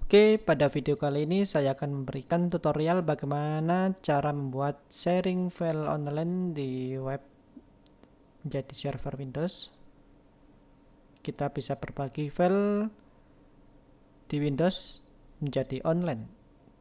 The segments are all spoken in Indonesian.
Oke, pada video kali ini saya akan memberikan tutorial bagaimana cara membuat sharing file online di web menjadi server Windows. Kita bisa berbagi file di Windows menjadi online.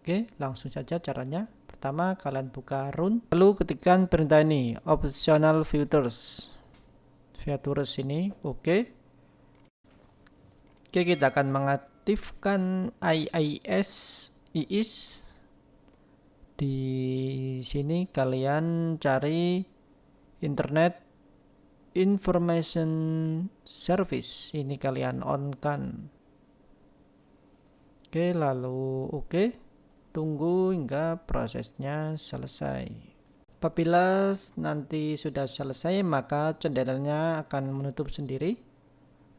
Oke, langsung saja caranya. Pertama, kalian buka run, lalu ketikkan perintah ini, optional features. Features ini, oke. Oke, kita akan mengaktifkan IIS. Di sini kalian cari Internet Information Service. Ini kalian on kan. Oke, lalu oke. Tunggu hingga prosesnya selesai. Apabila nanti sudah selesai, maka jendelanya akan menutup sendiri.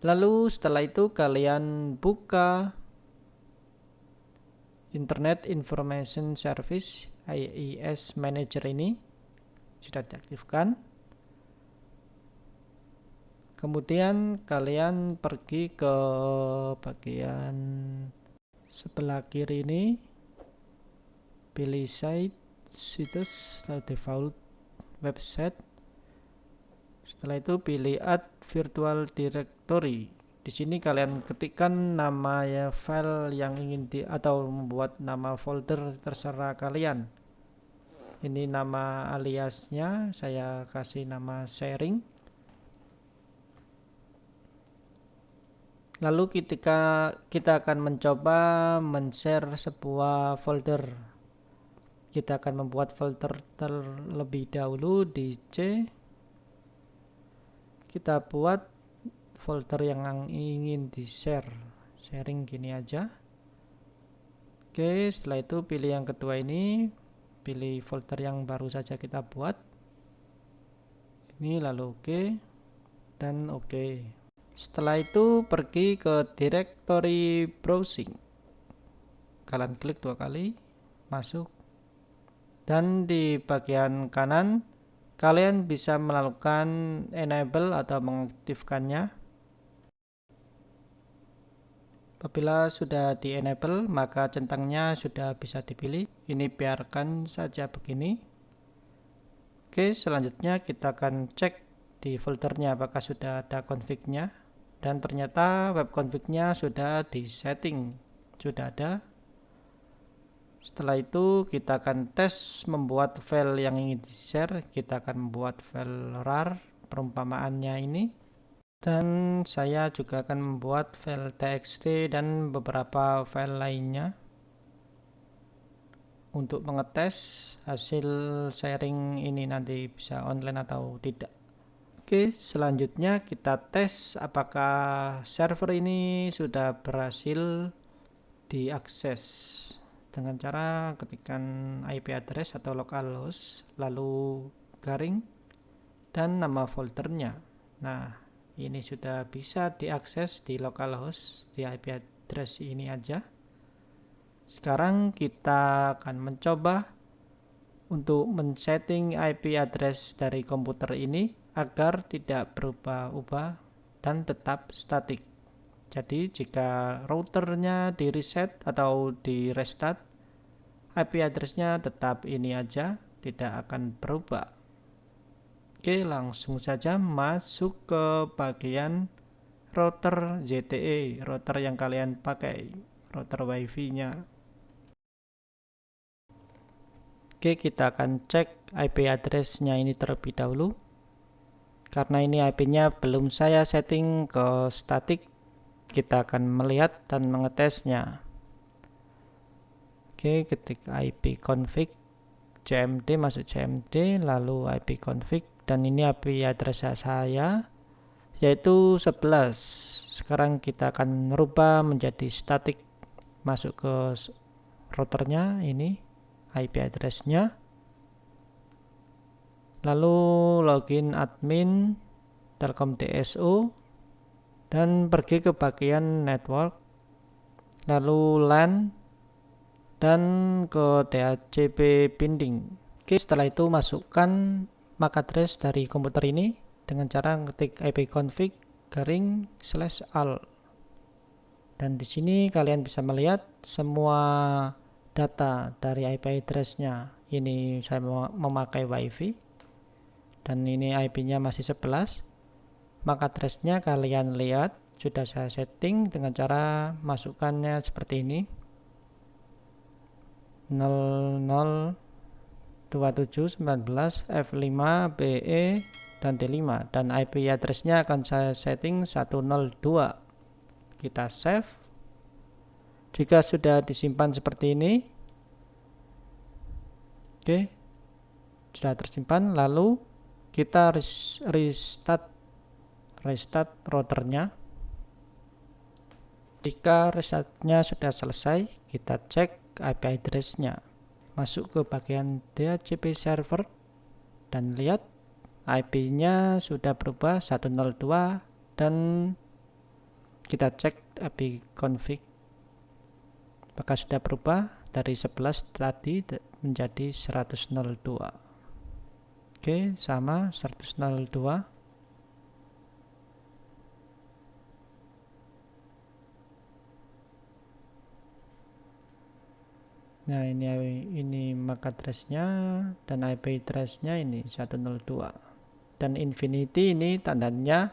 Lalu setelah itu kalian buka Internet Information Service IIS Manager ini. Sudah diaktifkan. Kemudian kalian pergi ke bagian sebelah kiri ini, pilih site, situs, lalu default website. Setelah itu pilih add virtual directory. Di sini kalian ketikkan nama file yang ingin atau membuat nama folder terserah kalian. Ini nama aliasnya, saya kasih nama sharing. Lalu ketika kita akan mencoba men-share sebuah folder, kita akan membuat folder terlebih dahulu di C. Kita buat folder yang ingin di-share, sharing gini aja. Oke, setelah itu pilih yang kedua ini, pilih folder yang baru saja kita buat. Ini lalu oke, dan oke. Setelah itu pergi ke directory browsing. Kalian klik 2 kali, masuk. Dan di bagian kanan kalian bisa melakukan enable atau mengaktifkannya. Apabila sudah di enable, maka centangnya sudah bisa dipilih. Ini biarkan saja begini. Oke, selanjutnya kita akan cek di foldernya apakah sudah ada config-nya. Dan ternyata web config-nya sudah di setting, sudah ada. Setelah itu kita akan tes membuat file yang ingin di-share. Kita akan membuat file rar, perumpamaannya ini. Dan saya juga akan membuat file txt dan beberapa file lainnya untuk mengetes hasil sharing ini nanti bisa online atau tidak. Oke, selanjutnya kita tes apakah server ini sudah berhasil diakses dengan cara ketikkan IP address atau localhost, lalu garing dan nama foldernya. Nah, ini sudah bisa diakses di localhost di IP address ini aja. Sekarang kita akan mencoba untuk men-setting IP address dari komputer ini agar tidak berubah-ubah dan tetap statik. Jadi jika routernya di reset atau di restart, IP addressnya tetap ini aja, tidak akan berubah. Oke, langsung saja masuk ke bagian router ZTE, router yang kalian pakai, router wifi nya. Oke, kita akan cek IP address-nya ini terlebih dahulu. Karena ini IP-nya belum saya setting ke static, kita akan melihat dan mengetesnya. Oke, ketik IP config cmd, masuk cmd, lalu IP config, dan ini IP address saya yaitu 11. Sekarang kita akan merubah menjadi static, masuk ke routernya, ini IP address-nya. Lalu login admin Telkom DSO dan pergi ke bagian network, lalu LAN dan ke DHCP binding. Oke, setelah itu masukkan MAC address dari komputer ini dengan cara ketik ipconfig /all. Dan di sini kalian bisa melihat semua data dari IP address-nya. Ini saya memakai WiFi dan ini IP-nya masih 11. MAC address-nya kalian lihat sudah saya setting dengan cara masukkannya seperti ini. 002719 F5 BE dan D5, dan IP address-nya akan saya setting 102. Kita save. Jika sudah disimpan seperti ini, oke, sudah tersimpan, lalu kita restart routernya. Jika resetnya sudah selesai, kita cek IP address-nya. Masuk ke bagian DHCP server dan lihat IP-nya sudah berubah 102, dan kita cek IP config apakah sudah berubah dari 11 tadi menjadi 102. Oke, sama 102. Nah, ini MAC address-nya dan IP address-nya ini 102. Dan infinity ini tandanya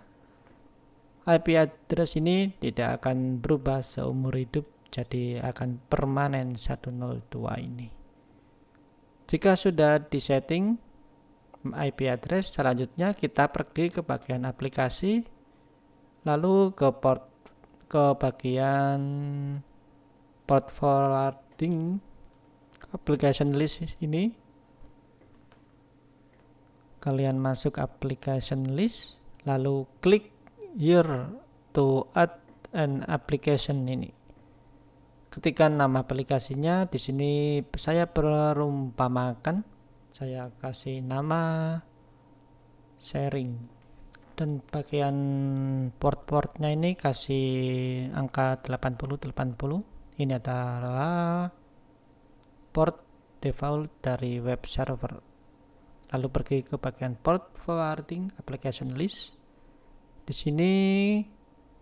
IP address ini tidak akan berubah seumur hidup, jadi akan permanen 102 ini. Jika sudah disetting IP address, selanjutnya kita pergi ke bagian aplikasi, lalu ke bagian port forwarding application list ini. Kalian masuk application list, lalu klik here to add an application ini. Ketikkan nama aplikasinya. Di sini saya perumpamakan, saya kasih nama sharing, dan bagian port-portnya ini kasih angka 8080. Ini adalah port default dari web server. Lalu pergi ke bagian port forwarding application list. Di sini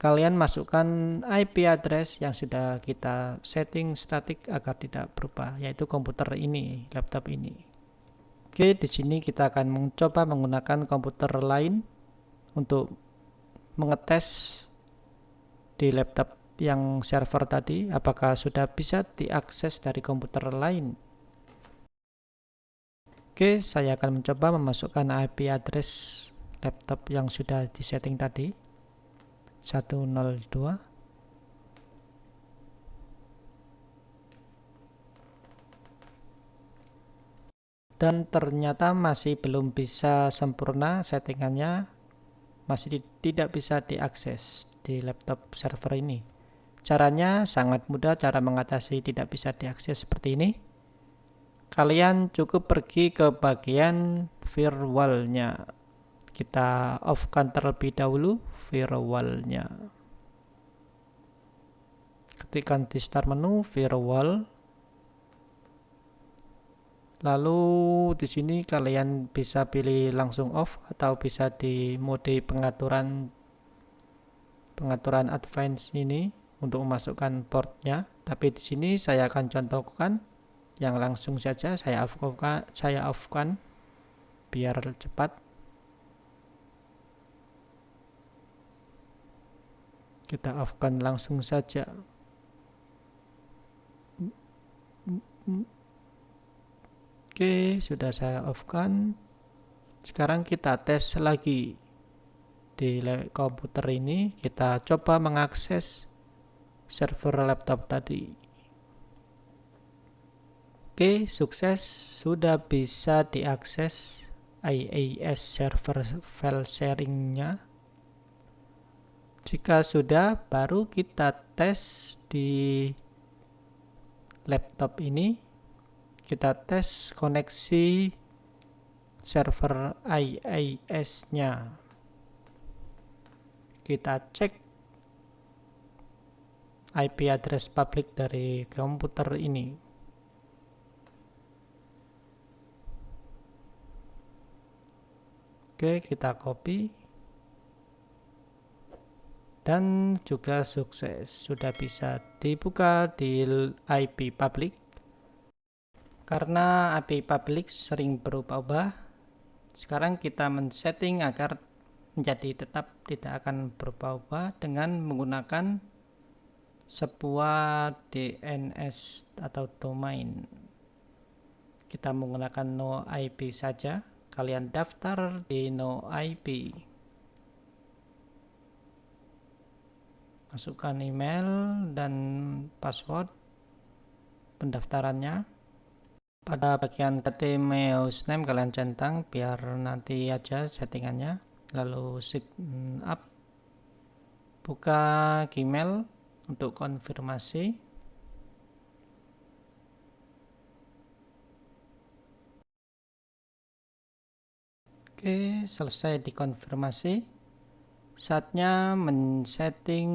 kalian masukkan IP address yang sudah kita setting static agar tidak berubah, yaitu komputer ini, laptop ini. Oke, di sini kita akan mencoba menggunakan komputer lain untuk mengetes di laptop yang server tadi apakah sudah bisa diakses dari komputer lain. Oke, saya akan mencoba memasukkan IP address laptop yang sudah disetting tadi, 102. Dan ternyata masih belum bisa sempurna settingannya, masih tidak bisa diakses di laptop server ini. Caranya sangat mudah, cara mengatasi tidak bisa diakses seperti ini. Kalian cukup pergi ke bagian firewall-nya. Kita off-kan terlebih dahulu firewall-nya. Ketikkan di start menu firewall. Lalu di sini kalian bisa pilih langsung off atau bisa di mode pengaturan advance ini untuk memasukkan portnya. Tapi di sini saya akan contohkan yang langsung saja, saya off-kan biar cepat. Kita off-kan langsung saja. Oke, sudah saya off-kan. Sekarang kita tes lagi di komputer ini. Kita coba mengakses server laptop tadi. Oke, sukses, sudah bisa diakses IaaS server file sharingnya. Jika sudah, baru kita tes di laptop ini. Kita tes koneksi server IaaS-nya. Kita cek IP address public dari komputer ini. Oke, kita copy. dan juga sukses sudah bisa dibuka di IP public. Karena IP public sering berubah-ubah, sekarang kita men-setting agar menjadi tetap tidak akan berubah-ubah dengan menggunakan sebuah DNS atau domain. Kita menggunakan no IP saja. Kalian daftar di no IP. Masukkan email dan password pendaftarannya. Pada bagian HTML username kalian centang biar nanti aja settingannya. Lalu sign up. Buka Gmail untuk konfirmasi. Oke, selesai dikonfirmasi. Saatnya men-setting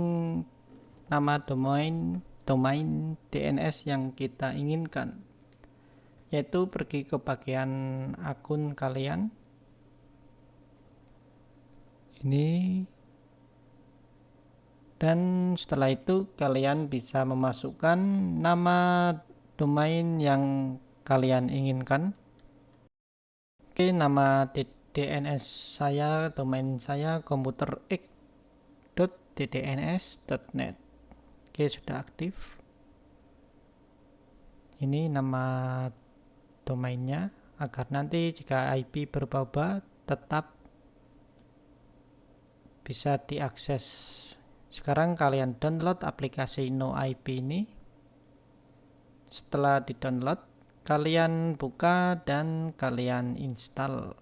nama domain DNS yang kita inginkan, yaitu pergi ke bagian akun kalian ini, dan setelah itu kalian bisa memasukkan nama domain yang kalian inginkan. Oke, nama DNS saya, domain saya komputerx.ddns.net. Oke, sudah aktif. Ini nama domainnya agar nanti jika IP berubah-ubah tetap bisa diakses. Sekarang kalian download aplikasi No IP ini. Setelah di-download, kalian buka dan kalian install.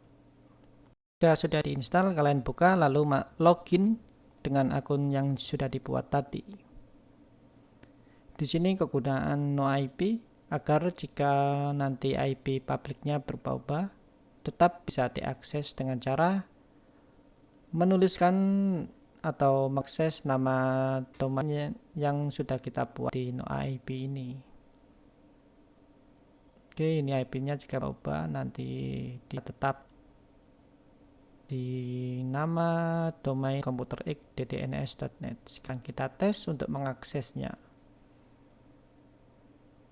Jika sudah diinstal, kalian buka lalu login dengan akun yang sudah dibuat tadi. Di sini kegunaan no IP agar jika nanti IP publiknya berubah-ubah tetap bisa diakses dengan cara menuliskan atau mengakses nama domain yang sudah kita buat di no IP ini. Oke, ini IP-nya jika berubah nanti dia tetap di nama domain komputerx.ddns.net. Sekarang kita tes untuk mengaksesnya.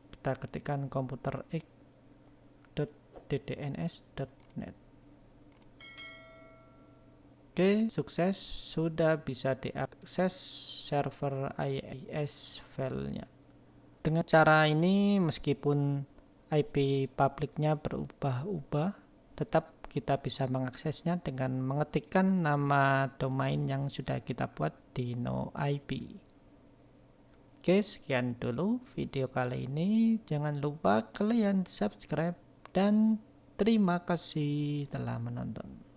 Kita ketikkan komputerx.ddns.net. Oke, sukses, sudah bisa diakses server IIS filenya. Dengan cara ini meskipun IP publiknya berubah-ubah, tetap kita bisa mengaksesnya dengan mengetikkan nama domain yang sudah kita buat di no IP. Oke, sekian dulu video kali ini. Jangan lupa kalian subscribe dan terima kasih telah menonton.